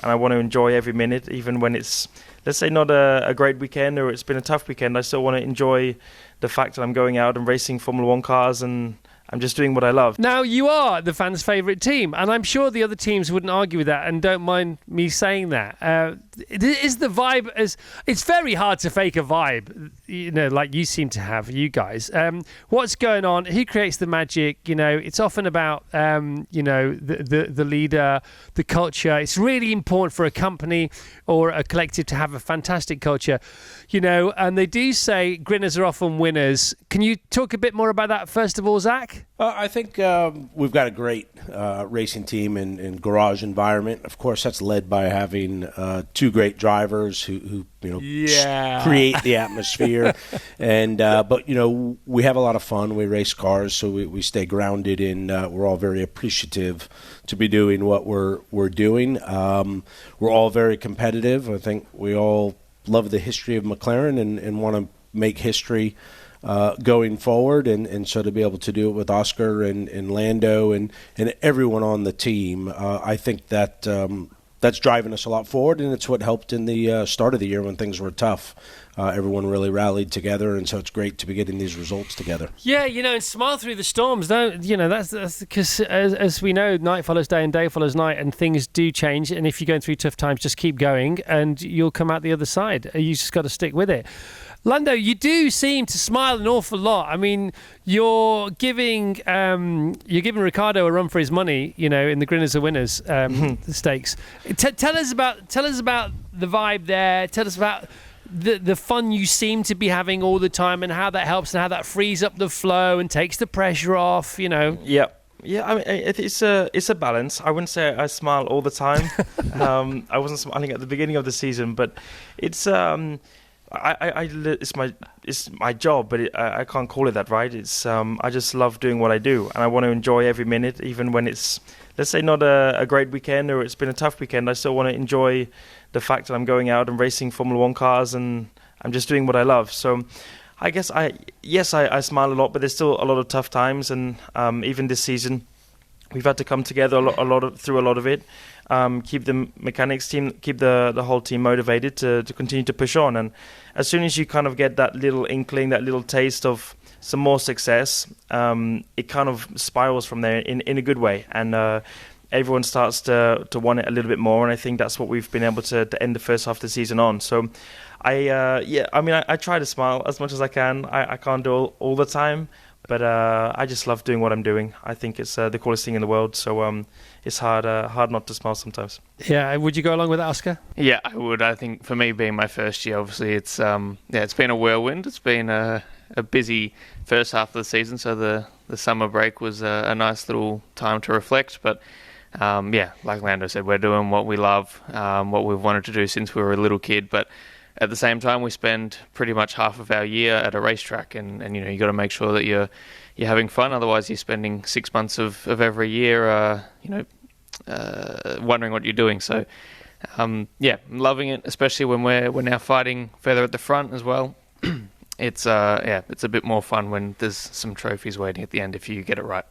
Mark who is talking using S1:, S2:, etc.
S1: and I want to enjoy every minute, even when it's, let's say, not a great weekend or it's been a tough weekend. I still want to enjoy the fact that I'm going out and racing Formula One cars, and I'm just doing what I love.
S2: Now, you are the fans' favourite team, and I'm sure the other teams wouldn't argue with that, and don't mind me saying that. Is the vibe it's very hard to fake a vibe, like you seem to have, you guys. What's going on? Who creates the magic? It's often about, the leader, the culture. It's really important for a company or a collective to have a fantastic culture, and they do say grinners are often winners. Can you talk a bit more about that, first of all, Zak?
S3: I think we've got a great racing team and garage environment. Of course, that's led by having two great drivers who create the atmosphere. And but we have a lot of fun. We race cars, so we stay grounded, and we're all very appreciative to be doing what we're doing. We're all very competitive. I think we all love the history of McLaren and want to make history going forward, and so to be able to do it with Oscar and Lando and everyone on the team, I think that that's driving us a lot forward, and it's what helped in the start of the year when things were tough. Everyone really rallied together, and so it's great to be getting these results together.
S2: Yeah, and smile through the storms. That's because as we know, night follows day and day follows night, and things do change. And if you're going through tough times, just keep going, and you'll come out the other side. You just got to stick with it. Lando, you do seem to smile an awful lot. I mean, you're giving Ricciardo a run for his money, in the Grinners are Winners the stakes. Tell us about the vibe there. Tell us about the fun you seem to be having all the time, and how that helps and how that frees up the flow and takes the pressure off.
S1: Yeah. Yeah, I mean, it's a balance. I wouldn't say I smile all the time. I wasn't smiling at the beginning of the season, but it's it's my job, but I can't call it that, right? It's I just love doing what I do, and I want to enjoy every minute, even when it's, let's say, not a great weekend or it's been a tough weekend. I still want to enjoy the fact that I'm going out and racing Formula One cars, and I'm just doing what I love. So I guess I smile a lot, but there's still a lot of tough times, and even this season we've had to come together through a lot of it. Keep the mechanics team, keep the whole team motivated to continue to push on. And as soon as you kind of get that little inkling, that little taste of some more success, it kind of spirals from there in a good way. And everyone starts to want it a little bit more. And I think that's what we've been able to end the first half of the season on. So I try to smile as much as I can. I can't do it all the time, but I just love doing what I'm doing. I think it's the coolest thing in the world. So it's hard not to smile sometimes.
S2: Yeah, would you go along with that, Oscar?
S4: Yeah, I would. I think for me, being my first year, obviously it's been a whirlwind. It's been a busy first half of the season, so the summer break was a nice little time to reflect. But like Lando said, we're doing what we love, what we've wanted to do since we were a little kid. But at the same time, we spend pretty much half of our year at a racetrack, and you got to make sure that you're having fun. Otherwise, you're spending 6 months of every year, wondering what you're doing. So, I'm loving it, especially when we're now fighting further at the front as well. It's a bit more fun when there's some trophies waiting at the end if you get it right.